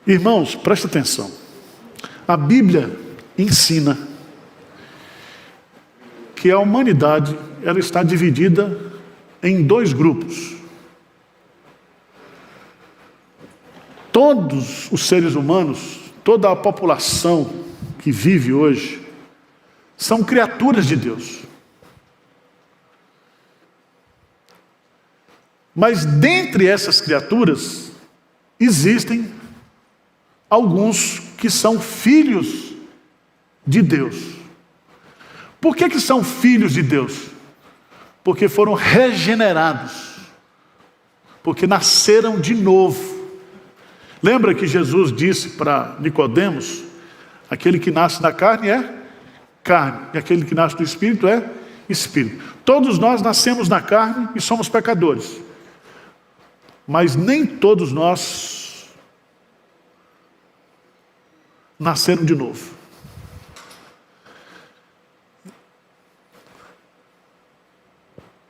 Irmãos, presta atenção. A Bíblia ensina que a humanidade ela está dividida em dois grupos. Todos os seres humanos, toda a população que vive hoje, são criaturas de Deus. Mas dentre essas criaturas, existem alguns que são filhos de Deus. Por que são filhos de Deus? Porque foram regenerados. Porque nasceram de novo. Lembra que Jesus disse para Nicodemos, aquele que nasce da carne é carne, e aquele que nasce do Espírito é Espírito. Todos nós nascemos na carne e somos pecadores. Mas nem todos nós nasceram de novo.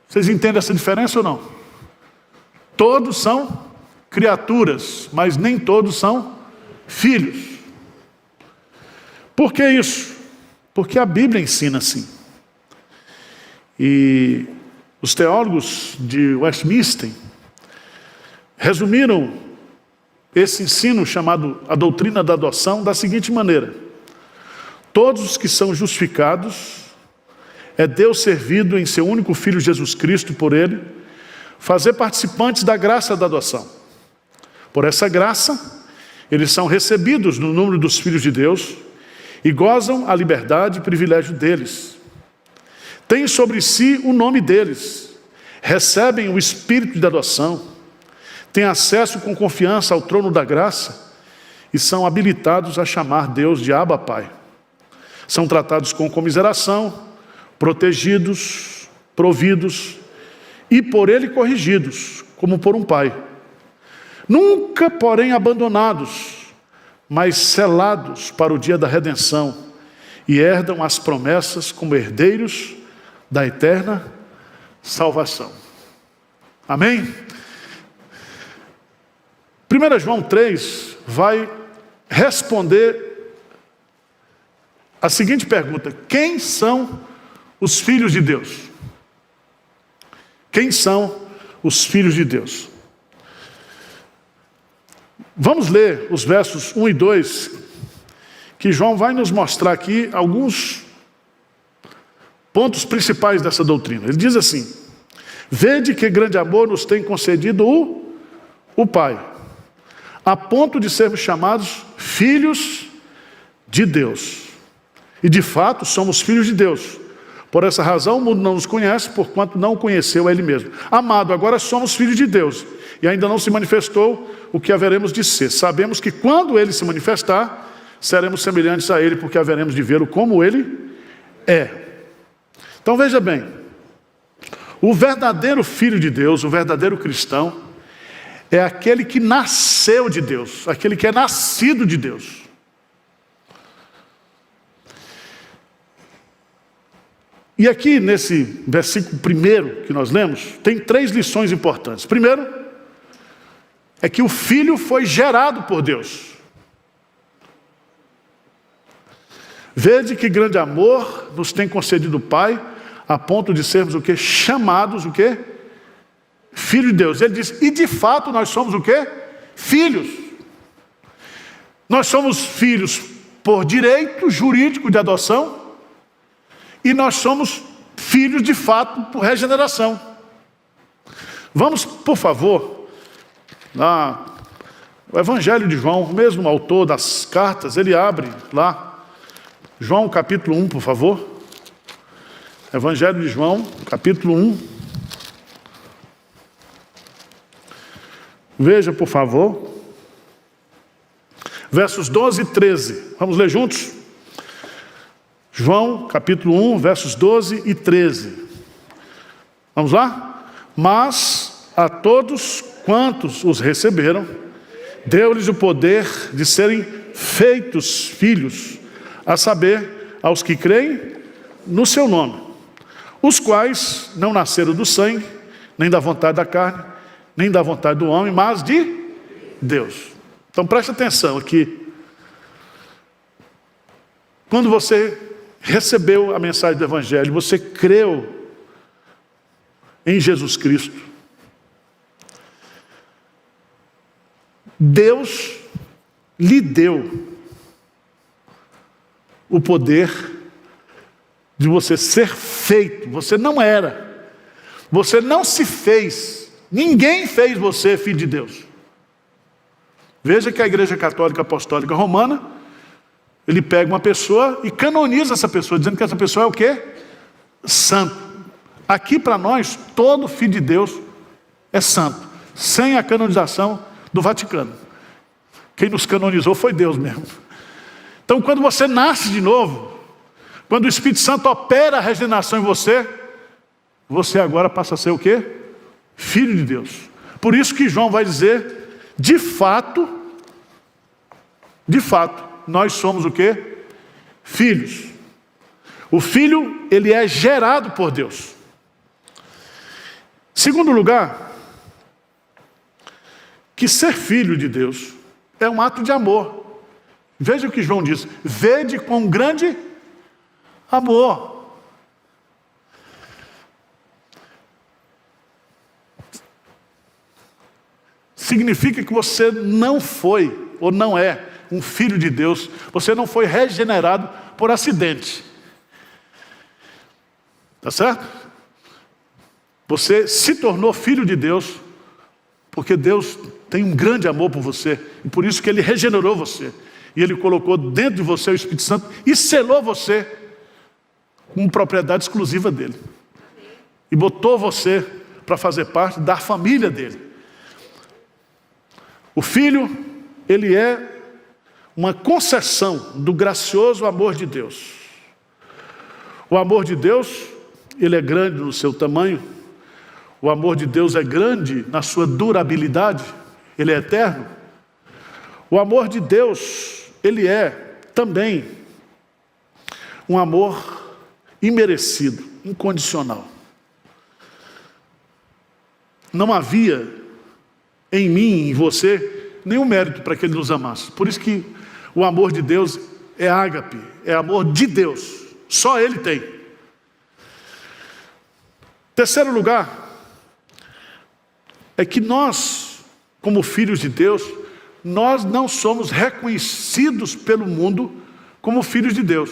Vocês entendem essa diferença ou não? Todos são criaturas, mas nem todos são filhos. Por que isso? Porque a Bíblia ensina assim. E os teólogos de Westminster resumiram esse ensino chamado a doutrina da adoção da seguinte maneira: todos os que são justificados, é Deus servido em seu único Filho Jesus Cristo por ele, fazer participantes da graça da adoção. Por essa graça, eles são recebidos no número dos filhos de Deus e gozam a liberdade e privilégio deles. Têm sobre si o nome deles, recebem o espírito de adoção, têm acesso com confiança ao trono da graça e são habilitados a chamar Deus de Abba Pai. São tratados com comiseração, protegidos, providos e por ele corrigidos, como por um pai. Nunca, porém, abandonados, mas selados para o dia da redenção e herdam as promessas como herdeiros da eterna salvação. Amém? 1 João 3 vai responder a seguinte pergunta: quem são os filhos de Deus? Quem são os filhos de Deus? Vamos ler os versos 1 e 2, que João vai nos mostrar aqui alguns pontos principais dessa doutrina. Ele diz assim: vede que grande amor nos tem concedido o Pai, a ponto de sermos chamados filhos de Deus. E de fato somos filhos de Deus. Por essa razão o mundo não nos conhece, porquanto não conheceu a Ele mesmo. Amado, agora somos filhos de Deus, e ainda não se manifestou o que haveremos de ser. Sabemos que quando Ele se manifestar, seremos semelhantes a Ele, porque haveremos de vê-lo como Ele é. Então veja bem, o verdadeiro filho de Deus, o verdadeiro cristão, é aquele que nasceu de Deus, aquele que é nascido de Deus. E aqui nesse versículo primeiro que nós lemos, tem 3 lições importantes. Primeiro, é que o Filho foi gerado por Deus. Vede que grande amor nos tem concedido o Pai, a ponto de sermos o quê? Chamados o quê? Filho de Deus. Ele diz, e de fato nós somos o quê? Filhos. Nós somos filhos por direito jurídico de adoção, e nós somos filhos de fato por regeneração. Vamos, por favor, lá, o Evangelho de João, o mesmo autor das cartas, ele abre lá, João capítulo 1, por favor. Evangelho de João, capítulo 1. Veja, por favor, versos 12 e 13. Vamos ler juntos? João, capítulo 1, versos 12 e 13. Vamos lá? Mas a todos quantos os receberam, deu-lhes o poder de serem feitos filhos, a saber, aos que creem no seu nome, os quais não nasceram do sangue, nem da vontade da carne, nem da vontade do homem, mas de Deus. Então preste atenção aqui. Quando você recebeu a mensagem do Evangelho, você creu em Jesus Cristo, Deus lhe deu o poder de você ser feito. Você não era, você não se fez, ninguém fez você filho de Deus. Veja que a Igreja Católica Apostólica Romana, ele pega uma pessoa e canoniza essa pessoa, dizendo que essa pessoa é o quê? Santo. Aqui para nós, todo filho de Deus é santo, sem a canonização do Vaticano. Quem nos canonizou foi Deus mesmo. Então, quando você nasce de novo, quando o Espírito Santo opera a regeneração em você, você agora passa a ser o quê? Filho de Deus. Por isso que João vai dizer, de fato, nós somos o quê? Filhos. O filho, ele é gerado por Deus. Segundo lugar, que ser filho de Deus é um ato de amor. Veja o que João diz, vede com grande amor. Significa que você não foi, ou não é, um filho de Deus. Você não foi regenerado por acidente. Tá certo? Você se tornou filho de Deus porque Deus tem um grande amor por você. E por isso que Ele regenerou você. E Ele colocou dentro de você o Espírito Santo e selou você com propriedade exclusiva dEle. E botou você para fazer parte da família dEle. O Filho, ele é uma concessão do gracioso amor de Deus. O amor de Deus, ele é grande no seu tamanho. O amor de Deus é grande na sua durabilidade. Ele é eterno. O amor de Deus, ele é também um amor imerecido, incondicional. Não havia em mim, em você, nenhum mérito para que Ele nos amasse. Por isso que o amor de Deus é ágape, é amor de Deus. Só Ele tem. Terceiro lugar, é que nós, como filhos de Deus, nós não somos reconhecidos pelo mundo como filhos de Deus.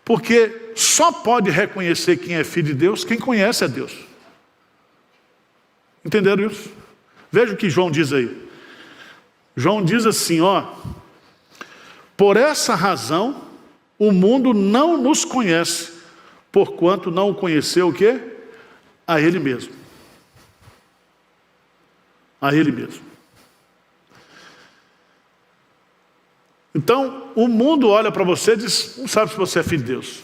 Porque só pode reconhecer quem é filho de Deus quem conhece a Deus. Entenderam isso? Veja o que João diz aí. João diz assim, por essa razão o mundo não nos conhece, porquanto não o conheceu o quê? A Ele mesmo. A Ele mesmo. Então, o mundo olha para você e diz, não sabe se você é filho de Deus.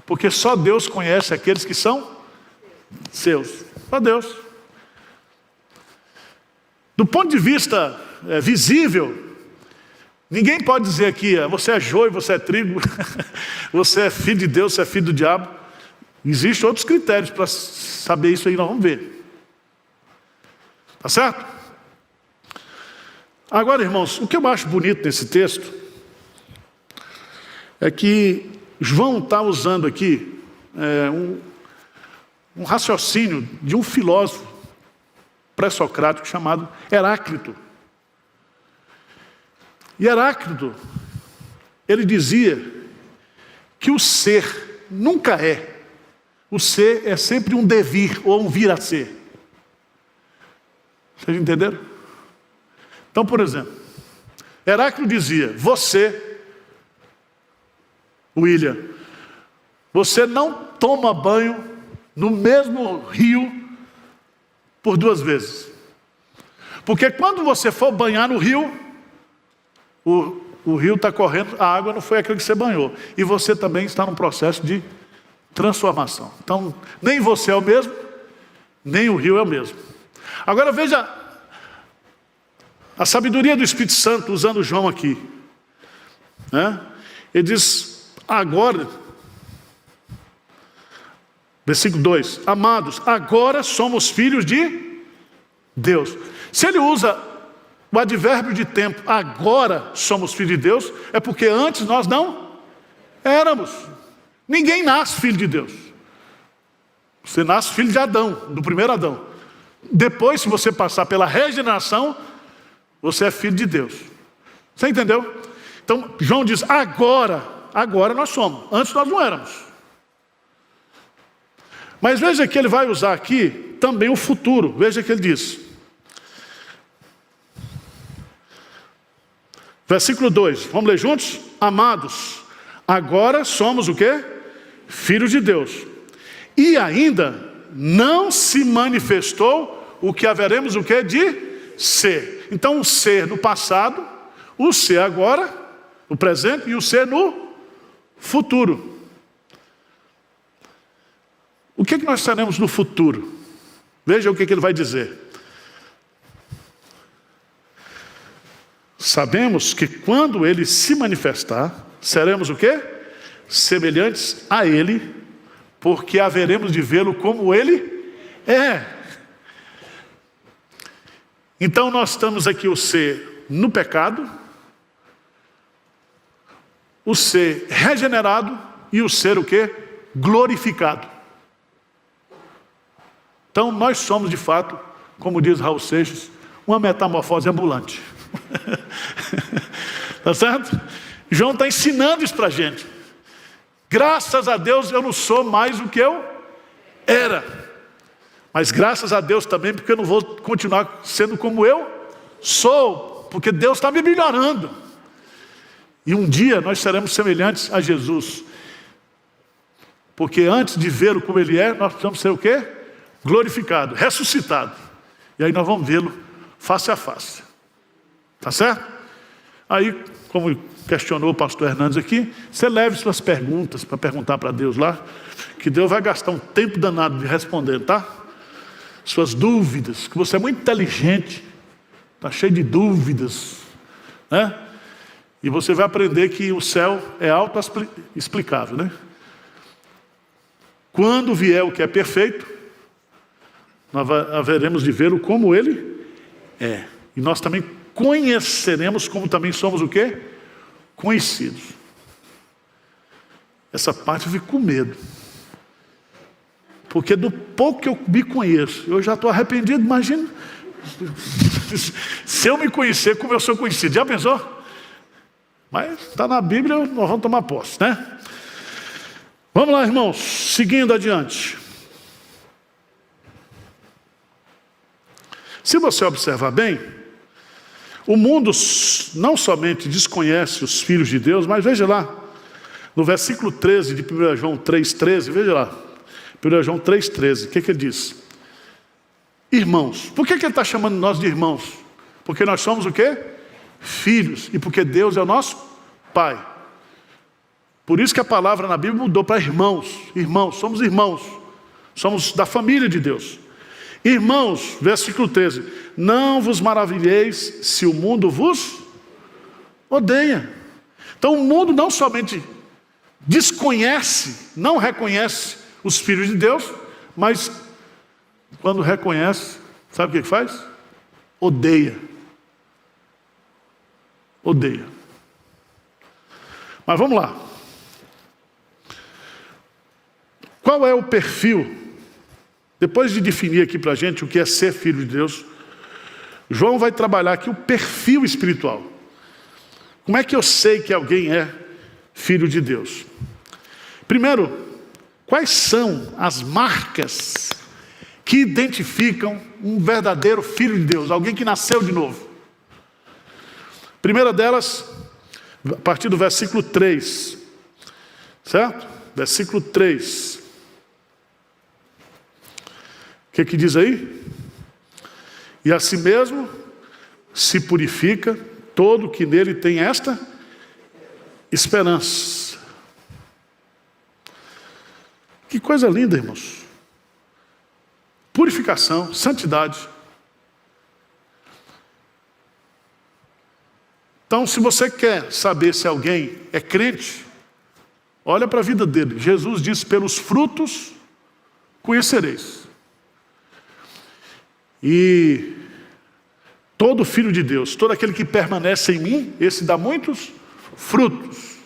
Porque só Deus conhece aqueles que são seus. Só Deus. Do ponto de vista visível, ninguém pode dizer aqui, você é joio, você é trigo, você é filho de Deus, você é filho do diabo. Existem outros critérios para saber isso aí, nós vamos ver. Tá certo? Agora, irmãos, o que eu acho bonito nesse texto é que João está usando aqui um raciocínio de um filósofo pré-socrático chamado Heráclito. E Heráclito, ele dizia que o ser nunca é. O ser é sempre um devir ou um vir a ser. Vocês entenderam? Então, por exemplo, Heráclito dizia, você, William, você não toma banho no mesmo rio por 2 vezes. Porque quando você for banhar no rio, o rio está correndo, a água não foi aquilo que você banhou. E você também está num processo de transformação. Então, nem você é o mesmo, nem o rio é o mesmo. Agora veja a sabedoria do Espírito Santo usando João aqui. Ele diz, agora, versículo 2, amados, agora somos filhos de Deus. Se ele usa o advérbio de tempo, agora somos filhos de Deus, é porque antes nós não éramos. Ninguém nasce filho de Deus. Você nasce filho de Adão, do primeiro Adão. Depois, se você passar pela regeneração, você é filho de Deus. Você entendeu? Então, João diz, agora nós somos. Antes nós não éramos. Mas veja que ele vai usar aqui também o futuro. Veja que ele diz. Versículo 2, vamos ler juntos? Amados, agora somos o quê? Filhos de Deus. E ainda não se manifestou o que haveremos o quê? De ser. Então o ser no passado, o ser agora, no presente, e o ser no futuro. O que nós seremos no futuro? Veja o que ele vai dizer. Sabemos que quando ele se manifestar, seremos o quê? Semelhantes a ele, porque haveremos de vê-lo como ele é. Então nós estamos aqui o ser no pecado, o ser regenerado e o ser o quê? Glorificado. Então nós somos de fato, como diz Raul Seixas, uma metamorfose ambulante. Tá certo? João está ensinando isso para a gente. Graças a Deus eu não sou mais o que eu era. Mas graças a Deus também, porque eu não vou continuar sendo como eu sou, porque Deus está me melhorando. E um dia nós seremos semelhantes a Jesus. Porque antes de vê-lo como ele é, nós precisamos ser o quê? Glorificado, ressuscitado. E aí nós vamos vê-lo face a face. Tá certo? Aí, como questionou o pastor Hernandes aqui, você leve suas perguntas para perguntar para Deus lá, que Deus vai gastar um tempo danado de responder, tá? Suas dúvidas, que você é muito inteligente, está cheio de dúvidas, né? E você vai aprender que o céu é autoexplicável, né? Quando vier o que é perfeito, nós haveremos de vê-lo como ele é. E nós também conheceremos como também somos o quê? Conhecidos. Essa parte eu fico com medo. Porque do pouco que eu me conheço, eu já estou arrependido, imagina. Se eu me conhecer como eu sou conhecido, já pensou? Mas está na Bíblia, nós vamos tomar posse, né? Vamos lá, irmãos, seguindo adiante. Se você observar bem, o mundo não somente desconhece os filhos de Deus, mas veja lá, no versículo 13 de 1 João 3,13, veja lá, 1 João 3,13, o que ele diz? Irmãos. Por que ele está chamando nós de irmãos? Porque nós somos o quê? Filhos, e porque Deus é o nosso Pai. Por isso que a palavra na Bíblia mudou para irmãos. Irmãos, somos da família de Deus. Irmãos, versículo 13, não vos maravilheis se o mundo vos odeia. Então o mundo não somente desconhece, não reconhece os filhos de Deus, mas quando reconhece, sabe o que faz? Odeia. Odeia. Mas vamos lá. Qual é o perfil? Depois de definir aqui para a gente o que é ser filho de Deus, João vai trabalhar aqui o perfil espiritual. Como é que eu sei que alguém é filho de Deus? Primeiro, quais são as marcas que identificam um verdadeiro filho de Deus, alguém que nasceu de novo? Primeira delas, a partir do versículo 3, certo? Versículo 3. O que diz aí? E assim mesmo se purifica todo que nele tem esta esperança. Que coisa linda, irmãos. Purificação, santidade. Então, se você quer saber se alguém é crente, olha para a vida dele. Jesus disse, pelos frutos conhecereis. E todo filho de Deus, todo aquele que permanece em mim, esse dá muitos frutos.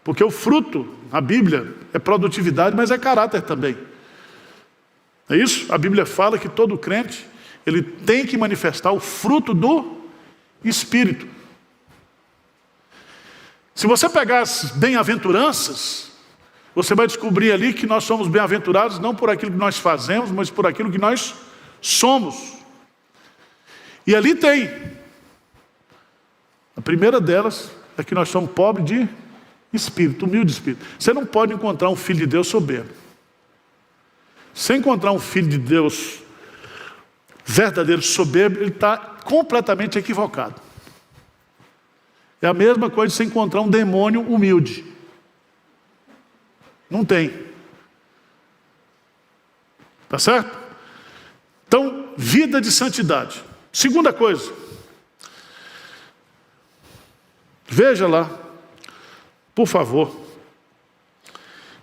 Porque o fruto, na Bíblia, é produtividade, mas é caráter também. É isso? A Bíblia fala que todo crente, ele tem que manifestar o fruto do Espírito. Se você pegar as bem-aventuranças, você vai descobrir ali que nós somos bem-aventurados não por aquilo que nós fazemos, mas por aquilo que nós somos. E ali tem. A primeira delas é que nós somos pobres de espírito, humilde de espírito. Você não pode encontrar um filho de Deus soberbo. Se encontrar um filho de Deus verdadeiro soberbo, ele está completamente equivocado. É a mesma coisa de você encontrar um demônio humilde. Não tem. Tá certo? Então, vida de santidade. Segunda coisa. Veja lá, por favor.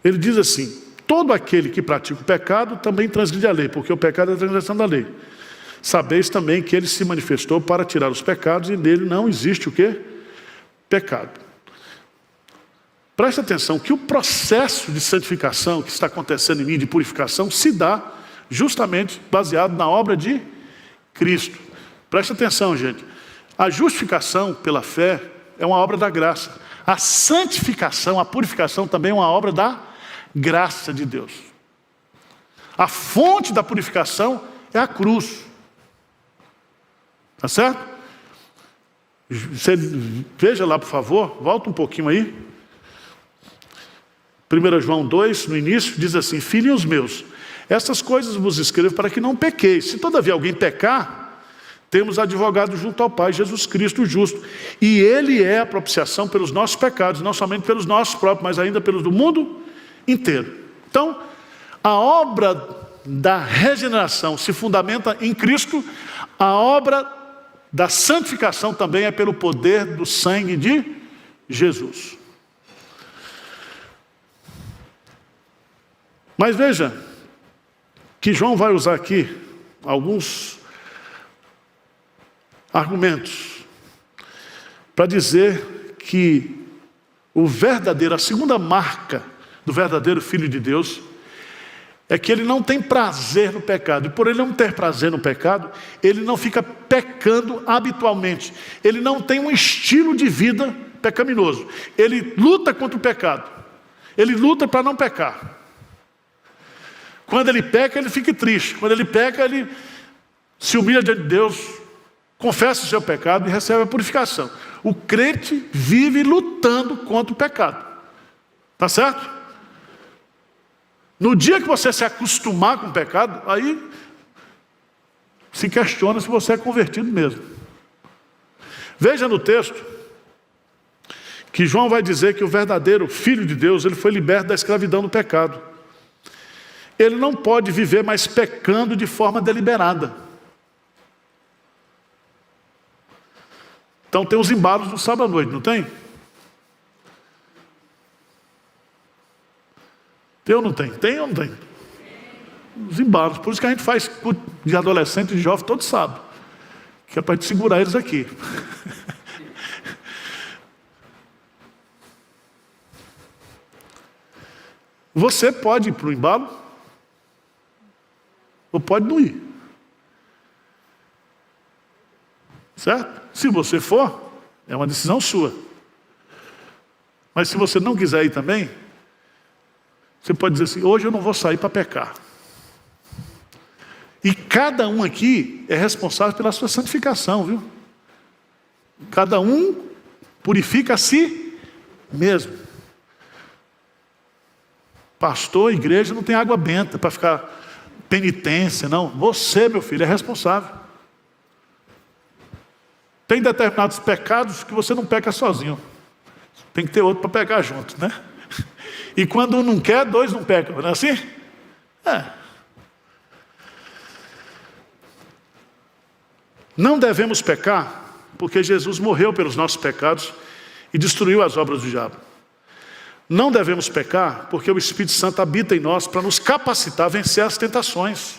Ele diz assim: todo aquele que pratica o pecado também transgride a lei, porque o pecado é a transgressão da lei. Sabeis também que ele se manifestou para tirar os pecados e nele não existe o quê? Pecado. Preste atenção que o processo de santificação que está acontecendo em mim, de purificação, se dá justamente baseado na obra de Cristo. Preste atenção, gente. A justificação pela fé é uma obra da graça. A santificação, a purificação também é uma obra da graça de Deus. A fonte da purificação é a cruz. Tá certo? Você veja lá, por favor, volta um pouquinho aí. 1 João 2, no início, diz assim: filhinhos meus, estas coisas vos escrevo para que não pequeis. Se todavia alguém pecar, temos advogado junto ao Pai, Jesus Cristo o justo. E Ele é a propiciação pelos nossos pecados, não somente pelos nossos próprios, mas ainda pelos do mundo inteiro. Então, a obra da regeneração se fundamenta em Cristo, a obra da santificação também é pelo poder do sangue de Jesus. Mas veja, que João vai usar aqui alguns argumentos para dizer que a segunda marca do verdadeiro Filho de Deus é que ele não tem prazer no pecado. E por ele não ter prazer no pecado, ele não fica pecando habitualmente. Ele não tem um estilo de vida pecaminoso. Ele luta contra o pecado. Ele luta para não pecar. Quando ele peca, ele fica triste. Quando ele peca, ele se humilha diante de Deus, confessa o seu pecado e recebe a purificação. O crente vive lutando contra o pecado. Tá certo? No dia que você se acostumar com o pecado, aí se questiona se você é convertido mesmo. Veja no texto que João vai dizer que o verdadeiro Filho de Deus, ele foi liberto da escravidão do pecado. Ele não pode viver mais pecando de forma deliberada. Então tem os embalos no sábado à noite, não tem? Tem ou não tem? Tem ou não tem? Os embalos. Por isso que a gente faz de adolescente e de jovem todo sábado. Que é para gente segurar eles aqui. Você pode ir para o embalo ou pode não ir. Certo? Se você for, é uma decisão sua. Mas se você não quiser ir também, você pode dizer assim: hoje eu não vou sair para pecar. E cada um aqui é responsável pela sua santificação, viu? Cada um purifica a si mesmo. Pastor, igreja não tem água benta para ficar penitência, não. Você, meu filho, é responsável. Tem determinados pecados que você não peca sozinho. Tem que ter outro para pecar junto, né? E quando um não quer, dois não pecam, não é assim? É. Não devemos pecar, porque Jesus morreu pelos nossos pecados e destruiu as obras do diabo. Não devemos pecar, porque o Espírito Santo habita em nós para nos capacitar a vencer as tentações.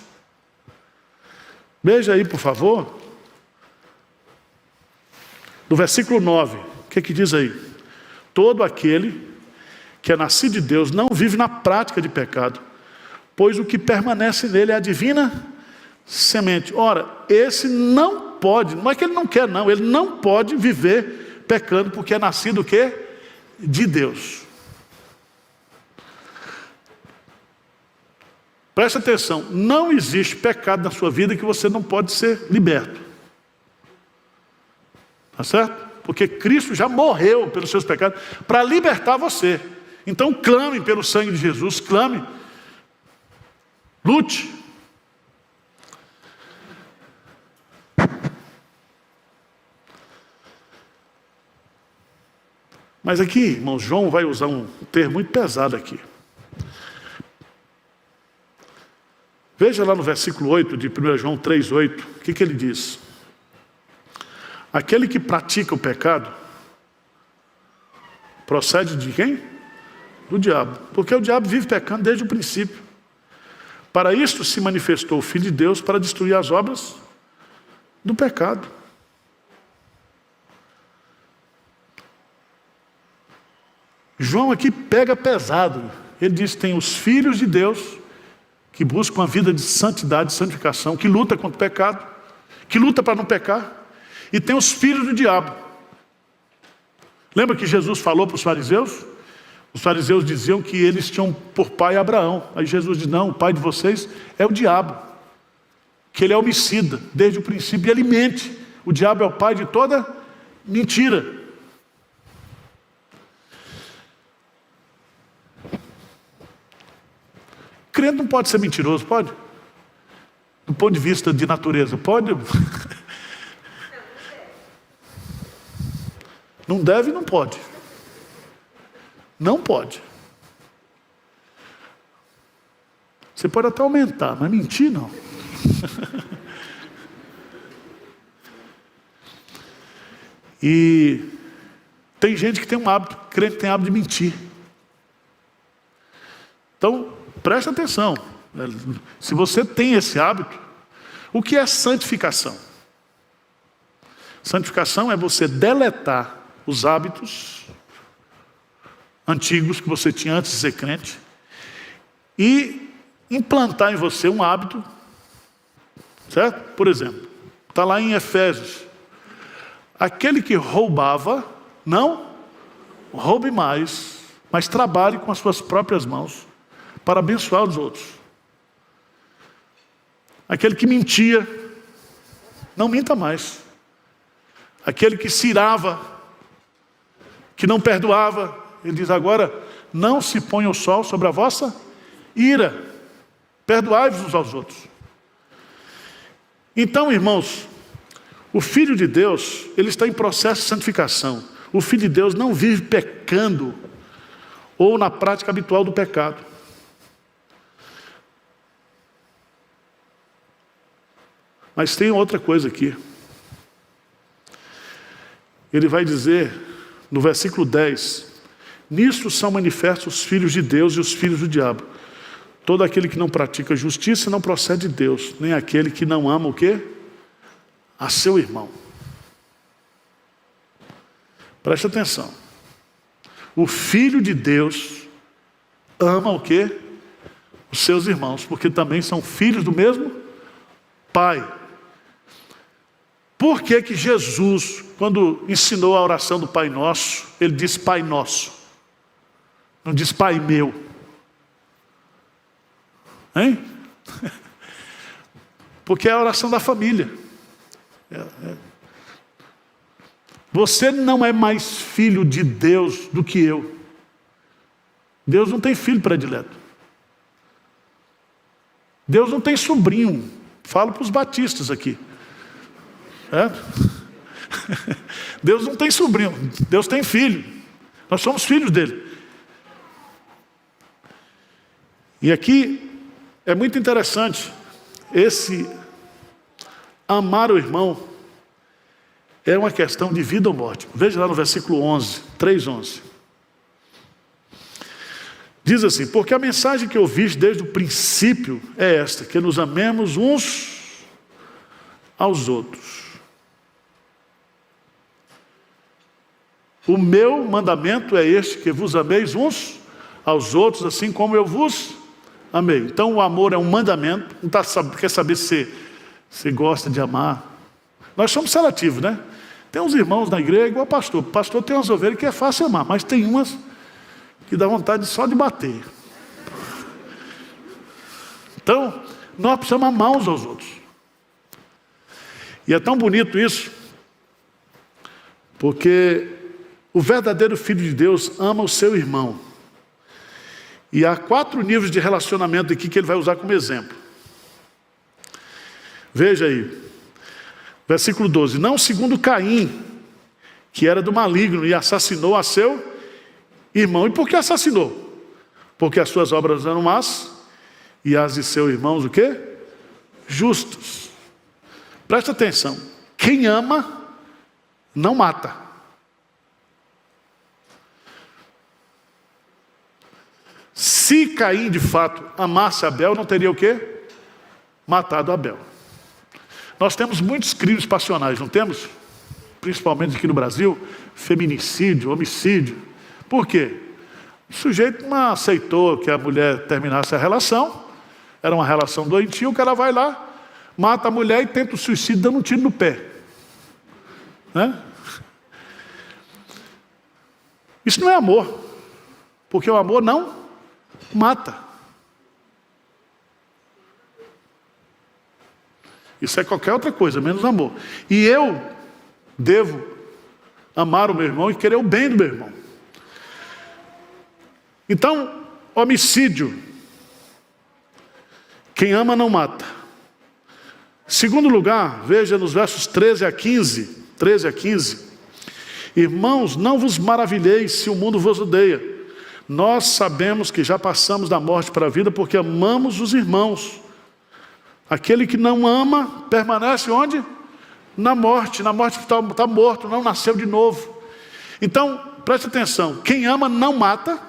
Veja aí, por favor, No versículo 9, o que diz aí? Todo aquele que é nascido de Deus não vive na prática de pecado, pois o que permanece nele é a divina semente. Ora, esse não pode, não é que ele não quer não, ele não pode viver pecando, porque é nascido o quê? De Deus. Preste atenção, não existe pecado na sua vida que você não pode ser liberto. Tá certo? Porque Cristo já morreu pelos seus pecados para libertar você. Então clame pelo sangue de Jesus, clame, lute. Mas aqui, irmão, João vai usar um termo muito pesado aqui. Veja lá no versículo 8 de 1 João 3,8, o que ele diz? Aquele que pratica o pecado procede de quem? Do diabo. Porque o diabo vive pecando desde o princípio. Para isto se manifestou o Filho de Deus para destruir as obras do pecado. João aqui pega pesado. Ele diz que tem os filhos de Deus que buscam uma vida de santidade, santificação, que luta contra o pecado, que luta para não pecar, e tem os filhos do diabo. Lembra que Jesus falou para os fariseus? Os fariseus diziam que eles tinham por pai Abraão. Aí Jesus diz, não, o pai de vocês é o diabo, que ele é homicida desde o princípio e ele mente. O diabo é o pai de toda mentira. Crente não pode ser mentiroso, pode? Do ponto de vista de natureza, pode? Não deve, não pode. Não pode. Você pode até aumentar, mas mentir não. E tem gente que tem um hábito, crente tem hábito de mentir. Então, preste atenção. Se você tem esse hábito, o que é santificação? Santificação é você deletar os hábitos antigos que você tinha antes de ser crente e implantar em você um hábito, certo? Por exemplo, está lá em Efésios, aquele que roubava, não roube mais, mas trabalhe com as suas próprias mãos para abençoar os outros. Aquele que mentia, não minta mais. Aquele que se irava, que não perdoava, ele diz agora, não se ponha o sol sobre a vossa ira, perdoai-vos uns aos outros. Então, irmãos, o Filho de Deus, ele está em processo de santificação. O Filho de Deus não vive pecando ou na prática habitual do pecado. Mas tem outra coisa aqui. Ele vai dizer, no versículo 10, nisto são manifestos os filhos de Deus e os filhos do diabo. Todo aquele que não pratica justiça não procede de Deus, nem aquele que não ama o quê? A seu irmão. Preste atenção. O Filho de Deus ama o quê? Os seus irmãos, porque também são filhos do mesmo Pai. Por que que Jesus, quando ensinou a oração do Pai Nosso, ele disse Pai Nosso? Não diz Pai meu. Hein? Porque é a oração da família. Você não é mais filho de Deus do que eu. Deus não tem filho predileto. Deus não tem sobrinho. Falo para os batistas aqui. Deus não tem sobrinho. Deus tem filho. Nós somos filhos dele. E aqui é muito interessante. Esse amar o irmão é uma questão de vida ou morte. Veja lá no versículo 11, 3:11. Diz assim, porque a mensagem que eu ouvi desde o princípio é esta, que nos amemos uns aos outros. O meu mandamento é este, que vos ameis uns aos outros, assim como eu vos amei. Então o amor é um mandamento. Não quer saber se você gosta de amar. Nós somos seletivos, né? Tem uns irmãos na igreja igual pastor. O pastor tem umas ovelhas que é fácil amar, mas tem umas que dá vontade só de bater. Então, nós precisamos amar uns aos outros. E é tão bonito isso, porque o verdadeiro Filho de Deus ama o seu irmão. E há 4 níveis de relacionamento aqui que ele vai usar como exemplo. Veja aí, versículo 12. Não segundo Caim, que era do maligno e assassinou a seu irmão. E por que assassinou? Porque as suas obras eram más e as de seus irmãos o quê? Justos. Presta atenção. Quem ama, não mata. Se Caim de fato amasse Abel, não teria o quê? Matado Abel. Nós temos muitos crimes passionais, não temos? Principalmente aqui no Brasil, feminicídio, homicídio. Por quê? O sujeito não aceitou que a mulher terminasse a relação, era uma relação doentia, o cara vai lá, mata a mulher e tenta o suicídio dando um tiro no pé. Né? Isso não é amor, porque o amor não mata. Isso é qualquer outra coisa, menos amor. E eu devo amar o meu irmão e querer o bem do meu irmão. Então, homicídio. Quem ama não mata. Segundo lugar, veja nos versos 13 a 15. Irmãos, não vos maravilheis se o mundo vos odeia. Nós sabemos que já passamos da morte para a vida porque amamos os irmãos. Aquele que não ama, permanece onde? Na morte está morto, não nasceu de novo. Então, preste atenção, quem ama não mata,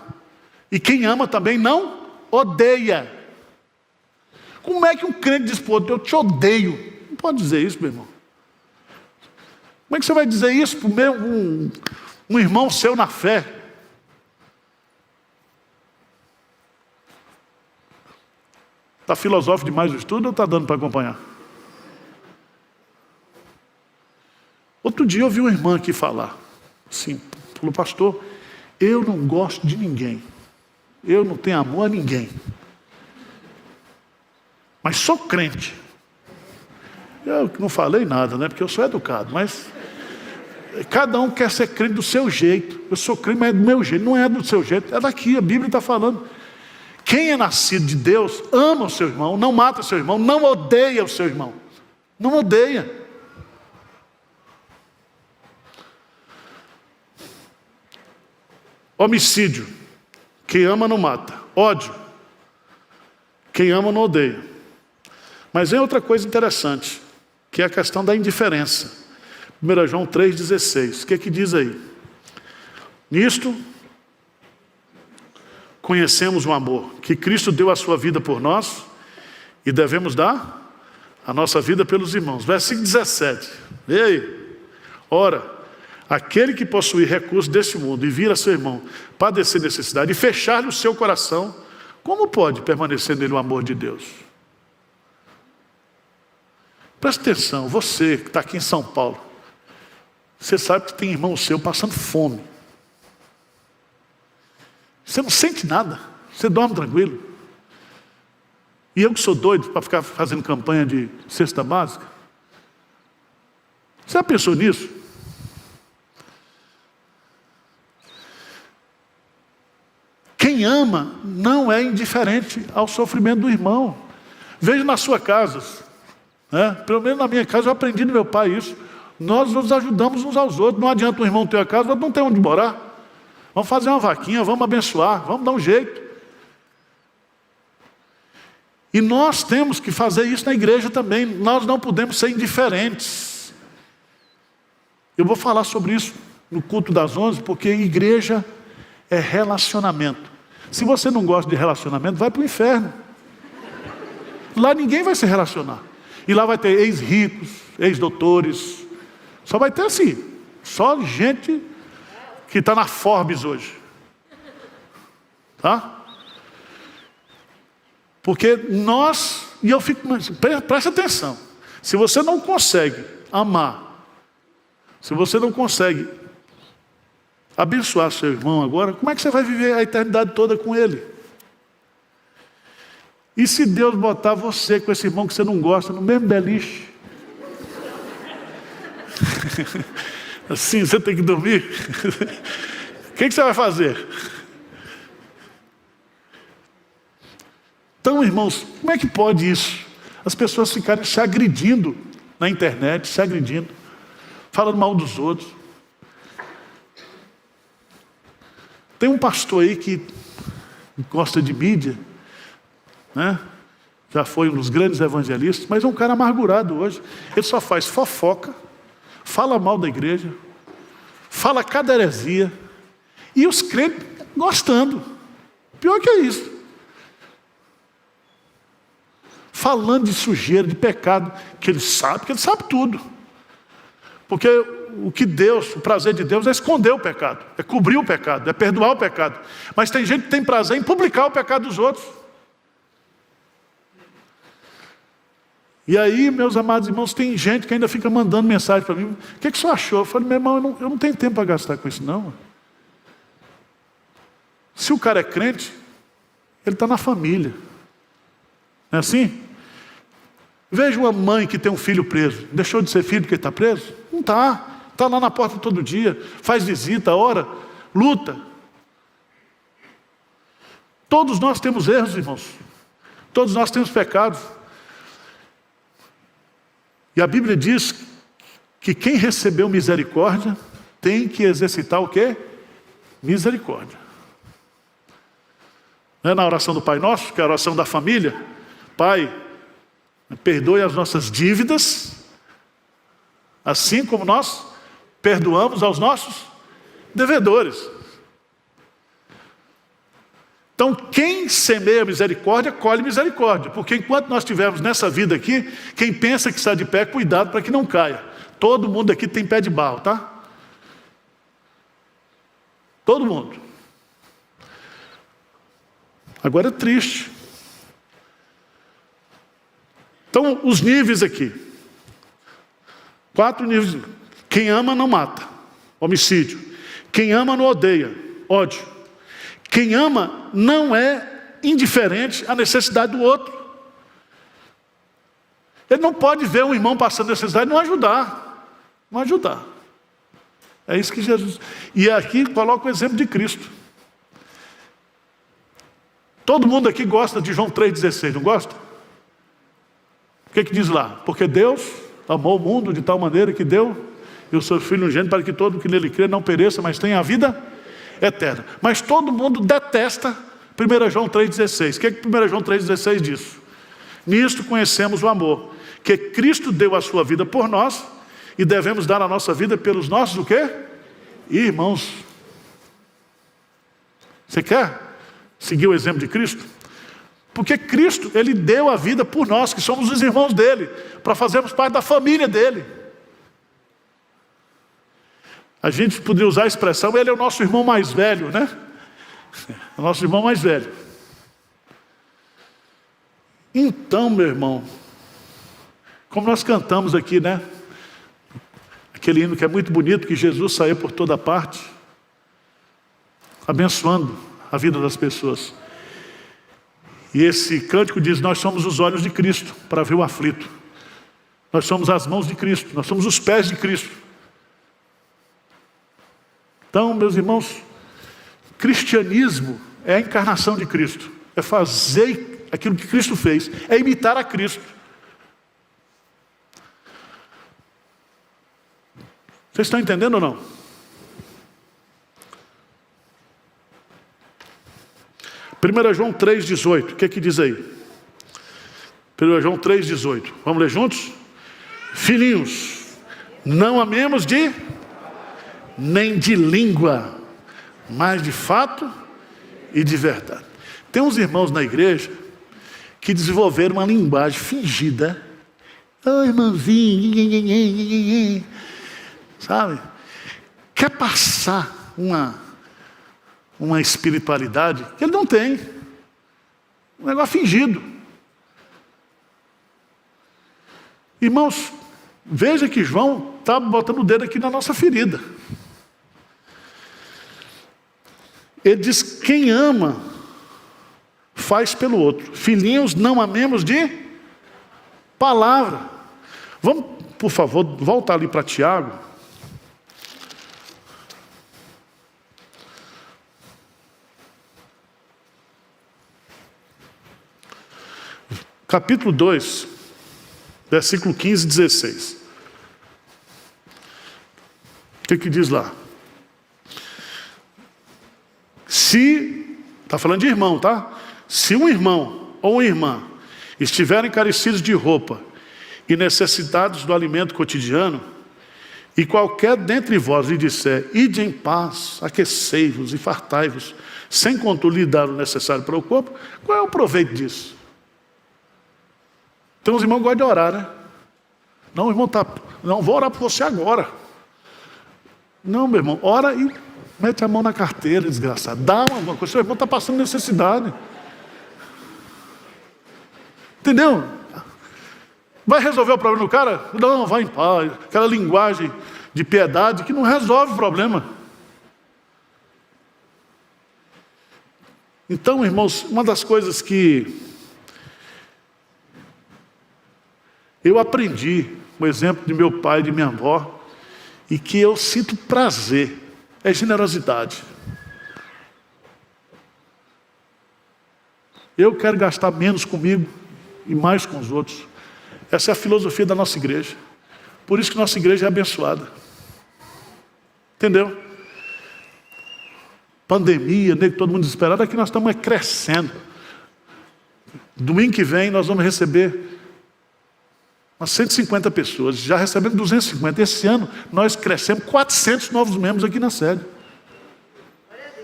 e quem ama também não odeia. Como é que um crente diz, pô, eu te odeio? Não pode dizer isso, meu irmão. Como é que você vai dizer isso para um irmão seu na fé? Está filosófico demais o estudo ou está dando para acompanhar? Outro dia eu ouvi uma irmã aqui falar, assim, falou, pastor, eu não gosto de ninguém, eu não tenho amor a ninguém, mas sou crente. Eu não falei nada, né, porque eu sou educado, mas cada um quer ser crente do seu jeito. Eu sou crente, mas é do meu jeito, não é do seu jeito, é daqui, a Bíblia está falando. Quem é nascido de Deus ama o seu irmão, não mata o seu irmão, não odeia o seu irmão. Não odeia. Homicídio. Quem ama não mata. Ódio. Quem ama não odeia. Mas vem outra coisa interessante, que é a questão da indiferença. 1 João 3,16. O que diz aí? Nisto conhecemos o amor, que Cristo deu a sua vida por nós e devemos dar a nossa vida pelos irmãos. Versículo 17. Vê aí. Ora, aquele que possuir recursos deste mundo e vir a seu irmão padecer necessidade e fechar-lhe o seu coração, como pode permanecer nele o amor de Deus? Presta atenção, você que está aqui em São Paulo, você sabe que tem irmão seu passando fome. Você não sente nada, você dorme tranquilo. E eu que sou doido para ficar fazendo campanha de cesta básica. Você já pensou nisso? Quem ama não é indiferente ao sofrimento do irmão. Veja na sua casa, né? Pelo menos na minha casa eu aprendi do meu pai isso. Nós nos ajudamos uns aos outros. Não adianta um irmão ter a casa, nós não temos onde morar. Vamos fazer uma vaquinha, vamos abençoar, vamos dar um jeito. E nós temos que fazer isso na igreja também. Nós não podemos ser indiferentes. Eu vou falar sobre isso no culto das 11, porque igreja é relacionamento. Se você não gosta de relacionamento, vai para o inferno. Lá ninguém vai se relacionar. E lá vai ter ex-ricos, ex-doutores. Só vai ter assim, só gente que está na Forbes hoje. Tá? Porque nós, e eu fico, presta atenção, se você não consegue amar, se você não consegue abençoar seu irmão agora, como é que você vai viver a eternidade toda com ele? E se Deus botar você com esse irmão que você não gosta no mesmo beliche? Assim, você tem que dormir? O que você vai fazer? Então, irmãos, como é que pode isso? As pessoas ficarem se agredindo na internet, se agredindo, falando mal dos outros. Tem um pastor aí que gosta de mídia, né? Já foi um dos grandes evangelistas, mas é um cara amargurado hoje. Ele só faz fofoca, fala mal da igreja, fala cada heresia, e os crentes gostando. Pior que é isso. Falando de sujeira, de pecado, que ele sabe tudo. Porque o prazer de Deus é esconder o pecado, é cobrir o pecado, é perdoar o pecado. Mas tem gente que tem prazer em publicar o pecado dos outros. E aí, meus amados irmãos, tem gente que ainda fica mandando mensagem para mim. O que você achou? Eu falei, meu irmão, eu não tenho tempo para gastar com isso não. Se o cara é crente, ele está na família. Não é assim? Veja uma mãe que tem um filho preso. Deixou de ser filho porque está preso? Não está. Está lá na porta todo dia. Faz visita, ora, luta. Todos nós temos erros, irmãos. Todos nós temos pecados. E a Bíblia diz que quem recebeu misericórdia tem que exercitar o quê? Misericórdia. Não é na oração do Pai Nosso, que é a oração da família? Pai, perdoe as nossas dívidas, assim como nós perdoamos aos nossos devedores. Então, quem semeia misericórdia, colhe misericórdia. Porque enquanto nós estivermos nessa vida aqui, quem pensa que está de pé, cuidado para que não caia. Todo mundo aqui tem pé de barro, tá? Todo mundo. Agora é triste. Então, os níveis aqui. 4 níveis. Quem ama não mata. Homicídio. Quem ama não odeia. Ódio. Quem ama não é indiferente à necessidade do outro. Ele não pode ver um irmão passando necessidade e não ajudar. Não ajudar. É isso que Jesus... E aqui coloca o exemplo de Cristo. Todo mundo aqui gosta de João 3,16, não gosta? O que diz lá? Porque Deus amou o mundo de tal maneira que deu e o seu Filho unigênito para que todo que nele crê não pereça, mas tenha a vida eterna. Mas todo mundo detesta 1 João 3,16. O que 1 João 3,16 diz? Nisto conhecemos o amor, que Cristo deu a sua vida por nós e devemos dar a nossa vida pelos nossos o quê? Irmãos. Você quer seguir o exemplo de Cristo? Porque Cristo, Ele deu a vida por nós, que somos os irmãos dEle, para fazermos parte da família dEle. A gente poderia usar a expressão, Ele é o nosso irmão mais velho, né? É o nosso irmão mais velho. Então, meu irmão, como nós cantamos aqui, né? Aquele hino que é muito bonito, que Jesus saiu por toda parte, abençoando a vida das pessoas. E esse cântico diz, nós somos os olhos de Cristo, para ver o aflito. Nós somos as mãos de Cristo, nós somos os pés de Cristo. Então, meus irmãos, cristianismo é a encarnação de Cristo. É fazer aquilo que Cristo fez, é imitar a Cristo. Vocês estão entendendo ou não? Primeira João 3,18, o que diz aí? 1 João 3,18, vamos ler juntos? Filhinhos, não amemos nem de língua, mas de fato e de verdade. Tem uns irmãos na igreja que desenvolveram uma linguagem fingida. Ô irmãozinho, sabe? Quer passar uma espiritualidade que ele não tem. Um negócio fingido. Irmãos, veja que João está botando o dedo aqui na nossa ferida. Ele diz, quem ama, faz pelo outro. Filhinhos, não amemos de palavra. Vamos, por favor, voltar ali para Tiago. Capítulo 2, versículo 15 e 16. O que diz lá? Está falando de irmão, tá? Se um irmão ou uma irmã estiverem carecidos de roupa e necessitados do alimento cotidiano, e qualquer dentre vós lhe disser, ide em paz, aquecei-vos e fartai-vos, sem contudo lhe dar o necessário para o corpo, qual é o proveito disso? Então os irmãos gostam de orar, né? Não, irmão, não, vou orar por você agora. Não, meu irmão, ora e mete a mão na carteira, desgraçado. Dá alguma coisa, seu irmão está passando necessidade. Entendeu? Vai resolver o problema do cara? Não, vai em paz. Aquela linguagem de piedade que não resolve o problema. Então, irmãos, uma das coisas que eu aprendi, o exemplo de meu pai e de minha avó, e que eu sinto prazer, é generosidade. Eu quero gastar menos comigo e mais com os outros. Essa é a filosofia da nossa igreja. Por isso que nossa igreja é abençoada. Entendeu? Pandemia, todo mundo desesperado, aqui nós estamos crescendo. Domingo que vem nós vamos receber umas 150 pessoas, já recebemos 250. Esse ano nós crescemos 400 novos membros aqui na sede.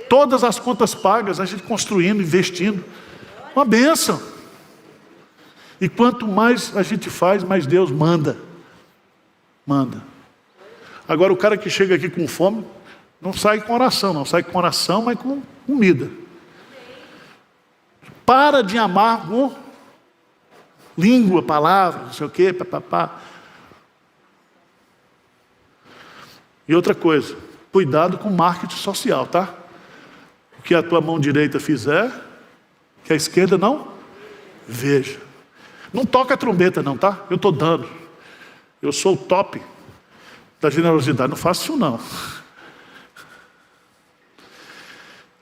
Todas as contas pagas, a gente construindo, investindo. Uma bênção. E quanto mais a gente faz, mais Deus manda. Manda. Agora o cara que chega aqui com fome, não sai com oração, não sai com oração, mas com comida. Para de amar com língua, palavra, não sei o quê, papapá. E outra coisa, cuidado com o marketing social, tá? O que a tua mão direita fizer, que a esquerda não veja. Não toca a trombeta não, tá? Eu estou dando. Eu sou o top da generosidade. Não faço isso não.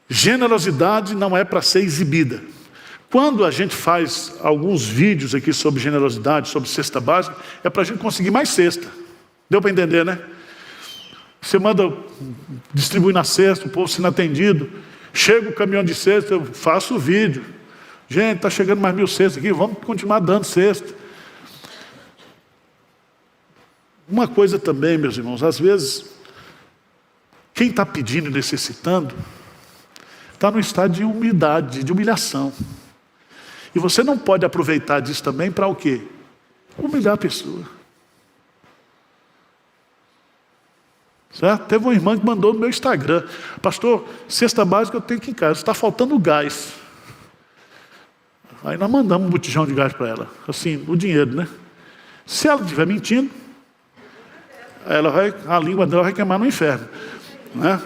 Generosidade não é para ser exibida. Quando a gente faz alguns vídeos aqui sobre generosidade, sobre cesta básica, é para a gente conseguir mais cesta. Deu para entender, né? Você manda distribuir na cesta, o povo sendo atendido. Chega o caminhão de cesta, eu faço o vídeo. Gente, está chegando mais 1000 cestas aqui, vamos continuar dando cesta. Uma coisa também, meus irmãos, às vezes, quem está pedindo e necessitando, está num estado de humildade, de humilhação. E você não pode aproveitar disso também para o quê? Humilhar a pessoa. Certo? Teve uma irmã que mandou no meu Instagram, pastor, cesta básica eu tenho aqui em casa, está faltando gás. Aí nós mandamos um botijão de gás para ela, assim, o dinheiro, né? Se ela estiver mentindo, a língua dela vai queimar no inferno, né?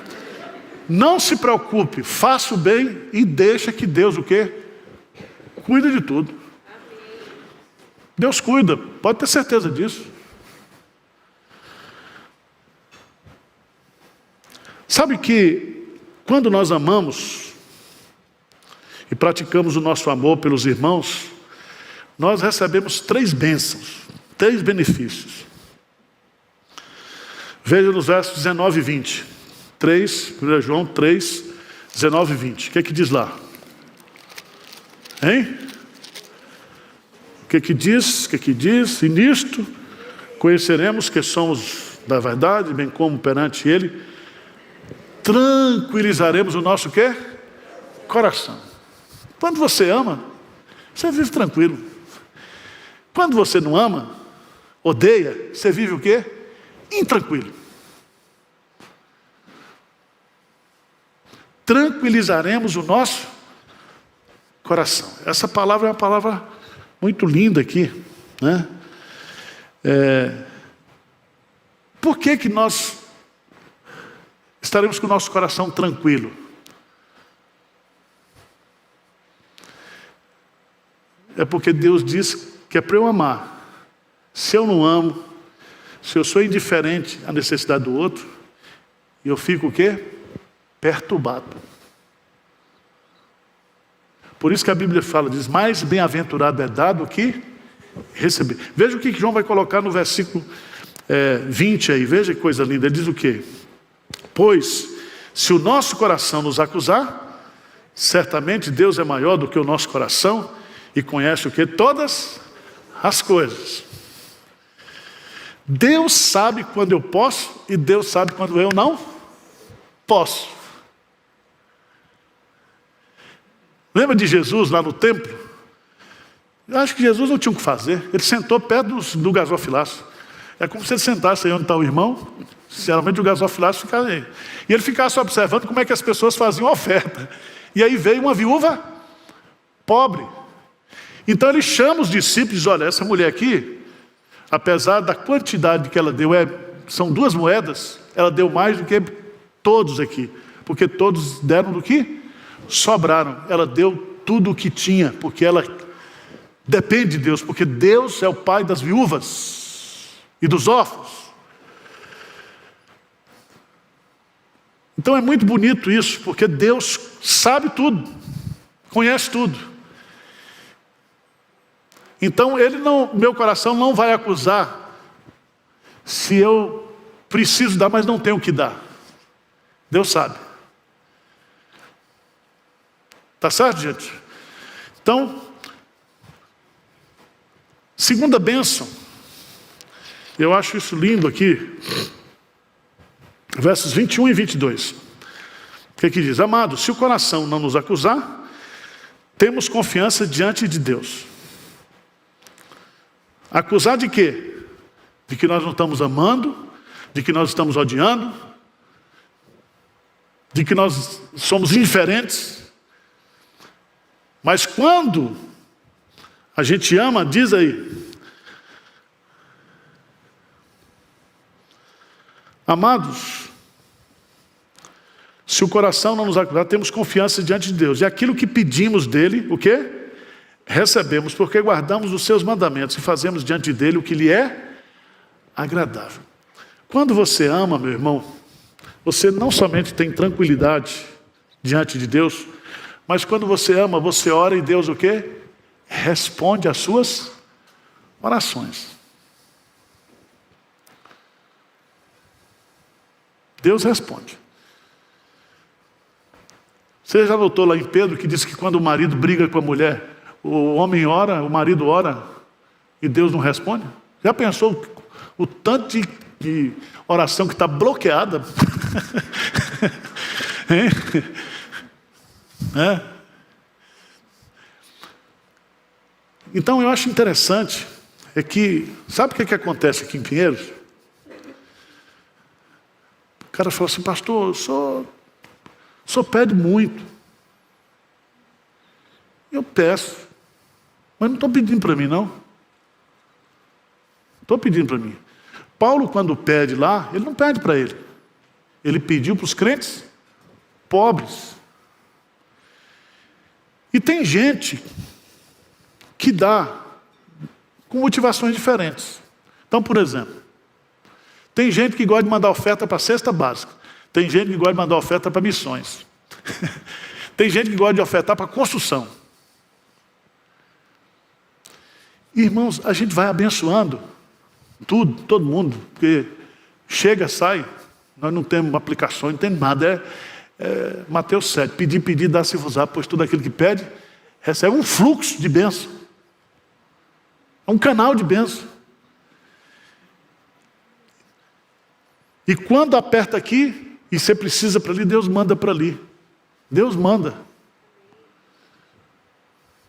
Não se preocupe, faça o bem e deixa que Deus o quê? Cuida de tudo. Deus cuida, pode ter certeza disso. Sabe que quando nós amamos e praticamos o nosso amor pelos irmãos, nós recebemos 3 bênçãos, 3 benefícios. Veja nos versos 19 e 20. 1 João 3, 19 e 20. O que é que diz lá? Hein? O que é que diz? O que é que diz? E nisto conheceremos que somos da verdade, bem como perante Ele, tranquilizaremos o nosso quê? Coração. Quando você ama, você vive tranquilo. Quando você não ama, odeia, você vive o quê? Intranquilo. tranquilizaremos o nosso coração. Essa palavra é uma palavra muito linda aqui, né? Por que nós estaremos com o nosso coração tranquilo? É porque Deus diz que é para eu amar. Se eu não amo, se eu sou indiferente à necessidade do outro, eu fico o quê? Perturbado. Por isso que a Bíblia fala, diz, mais bem-aventurado é dar do que receber. Veja o que João vai colocar no versículo 20 aí, veja que coisa linda, ele diz o quê? Pois, se o nosso coração nos acusar, certamente Deus é maior do que o nosso coração e conhece o quê? Todas as coisas. Deus sabe quando eu posso e Deus sabe quando eu não posso. Lembra de Jesus lá no templo? Eu acho que Jesus não tinha o que fazer. Ele sentou perto do gasofilaço. É como se ele sentasse aí onde está o irmão. Sinceramente o gasofilaço ficava aí. E ele ficasse observando como é que as pessoas faziam a oferta. E aí veio uma viúva pobre. Então ele chama os discípulos e diz, olha, essa mulher aqui, apesar da quantidade que ela deu, são 2 moedas, ela deu mais do que todos aqui. Porque todos deram do que sobraram. Ela deu tudo o que tinha, porque ela depende de Deus, porque Deus é o pai das viúvas e dos órfãos. Então é muito bonito isso, porque Deus sabe tudo, conhece tudo. Então meu coração não vai acusar se eu preciso dar, mas não tenho o que dar. Deus sabe. Tá certo, gente? Então, segunda bênção, eu acho isso lindo aqui, versos 21 e 22. O que diz? Amados, se o coração não nos acusar, temos confiança diante de Deus. Acusar de quê? De que nós não estamos amando, de que nós estamos odiando, de que nós somos indiferentes. Mas quando a gente ama, diz aí, amados, se o coração não nos acusar, temos confiança diante de Deus. E aquilo que pedimos dele, o quê? Recebemos, porque guardamos os seus mandamentos e fazemos diante dele o que lhe é agradável. Quando você ama, meu irmão, você não somente tem tranquilidade diante de Deus, mas quando você ama, você ora e Deus o quê? Responde às suas orações. Deus responde. Você já notou lá em Pedro que diz que quando o marido briga com a mulher, o homem ora, o marido ora e Deus não responde? Já pensou o tanto de oração que está bloqueada? Então eu acho interessante, sabe o que acontece aqui em Pinheiros? O cara fala assim, pastor, o senhor pede muito. Eu peço, mas não estou pedindo para mim, não. Estou pedindo para mim. Paulo, quando pede lá, ele não pede para ele. Ele pediu para os crentes pobres. E tem gente que dá com motivações diferentes. Então, por exemplo, tem gente que gosta de mandar oferta para a cesta básica. Tem gente que gosta de mandar oferta para missões. Tem gente que gosta de ofertar para construção. Irmãos, a gente vai abençoando tudo, todo mundo, porque chega, sai, nós não temos aplicações, não temos nada. Mateus 7, pedir, dá-se-vos-á, pois tudo aquilo que pede, recebe um fluxo de bênção. É um canal de bênção. E quando aperta aqui, e você precisa para ali, Deus manda para ali. Deus manda.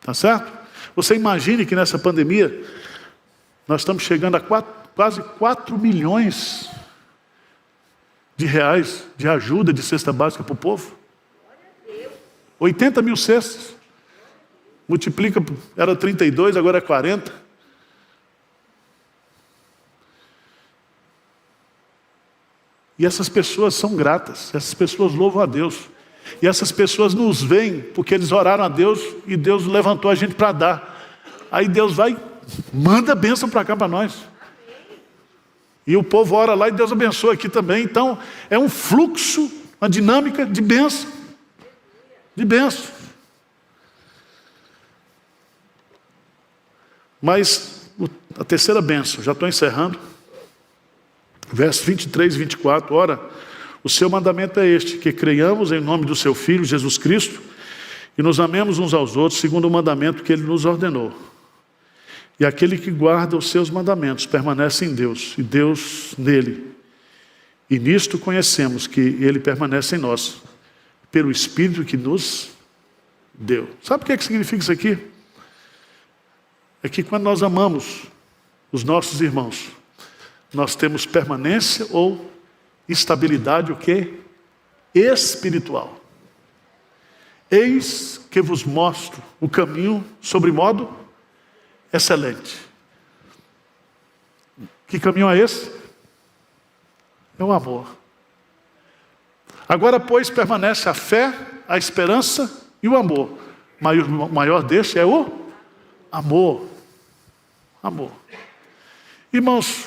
Tá certo? Você imagine que nessa pandemia, nós estamos chegando a quase 4 milhões de reais de ajuda de cesta básica para o povo. 80 mil cestas. Multiplica, era 32, agora é 40. E essas pessoas são gratas, essas pessoas louvam a Deus. E essas pessoas nos veem porque eles oraram a Deus e Deus levantou a gente para dar. Aí Deus vai, manda bênção para cá para nós. E o povo ora lá e Deus abençoa aqui também. Então é um fluxo, uma dinâmica de bênção. De bênção. Mas a terceira bênção, já estou encerrando. Versos 23 e 24. Ora, o seu mandamento é este, que creiamos em nome do seu Filho, Jesus Cristo, e nos amemos uns aos outros, segundo o mandamento que ele nos ordenou. E aquele que guarda os seus mandamentos permanece em Deus, e Deus nele. E nisto conhecemos que ele permanece em nós, pelo Espírito que nos deu. Sabe o que significa isso aqui? É que quando nós amamos os nossos irmãos, nós temos permanência ou estabilidade, o quê? Espiritual. Eis que vos mostro o caminho sobre modo excelente. Que caminho é esse? É o amor. Agora, pois, permanece a fé, a esperança e o amor. O maior deste é o amor. Amor. Irmãos,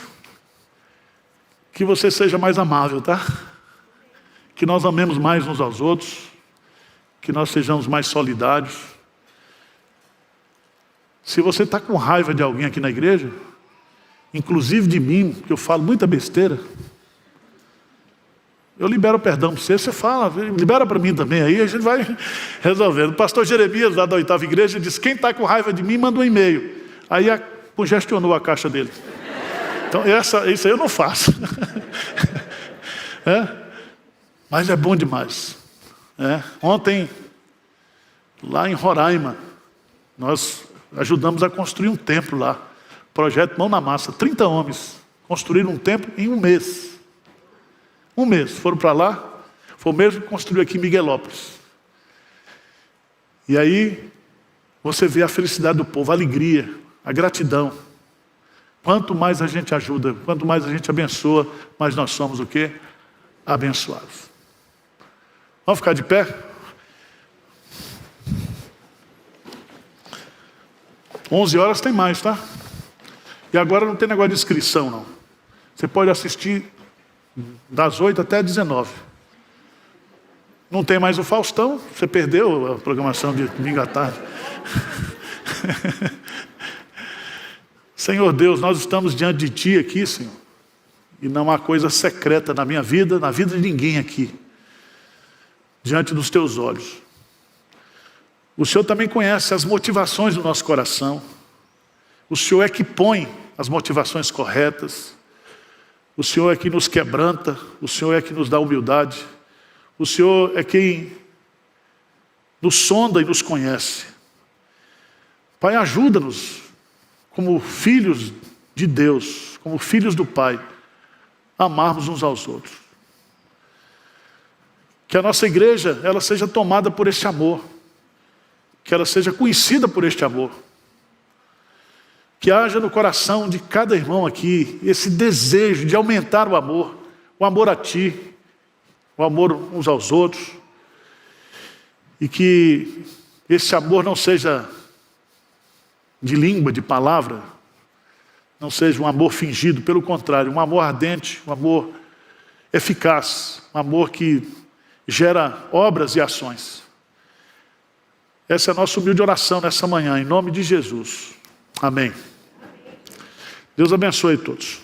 que você seja mais amável, tá? Que nós amemos mais uns aos outros, que nós sejamos mais solidários. Se você está com raiva de alguém aqui na igreja, inclusive de mim, que eu falo muita besteira, eu libero perdão para você, você fala, libera para mim também, aí a gente vai resolvendo. O pastor Jeremias, lá da 8ª igreja, disse, quem está com raiva de mim, manda um e-mail. Aí congestionou a caixa dele. Então, isso aí eu não faço. Mas é bom demais. Ontem, lá em Roraima, nós ajudamos a construir um templo lá. Projeto Mão na Massa. 30 homens construíram um templo em um mês. Um mês. Foram para lá. Foi o mesmo que construiu aqui em Miguelópolis. E aí, você vê a felicidade do povo, a alegria, a gratidão. Quanto mais a gente ajuda, quanto mais a gente abençoa, mais nós somos o quê? Abençoados. Vamos ficar de pé? 11 horas tem mais, tá? E agora não tem negócio de inscrição, não. Você pode assistir das 8 até 19. Não tem mais o Faustão, você perdeu a programação de domingo à tarde. Senhor Deus, nós estamos diante de Ti aqui, Senhor. E não há coisa secreta na minha vida, na vida de ninguém aqui. Diante dos Teus olhos. O Senhor também conhece as motivações do nosso coração. O Senhor é que põe as motivações corretas. O Senhor é que nos quebranta. O Senhor é que nos dá humildade. O Senhor é quem nos sonda e nos conhece. Pai, ajuda-nos, como filhos de Deus, como filhos do Pai, a amarmos uns aos outros. Que a nossa igreja, ela seja tomada por este amor. Que ela seja conhecida por este amor. Que haja no coração de cada irmão aqui esse desejo de aumentar o amor a Ti, o amor uns aos outros. E que esse amor não seja de língua, de palavra, não seja um amor fingido, pelo contrário, um amor ardente, um amor eficaz, um amor que gera obras e ações. Essa é a nossa humilde oração nessa manhã, em nome de Jesus. Amém. Deus abençoe todos.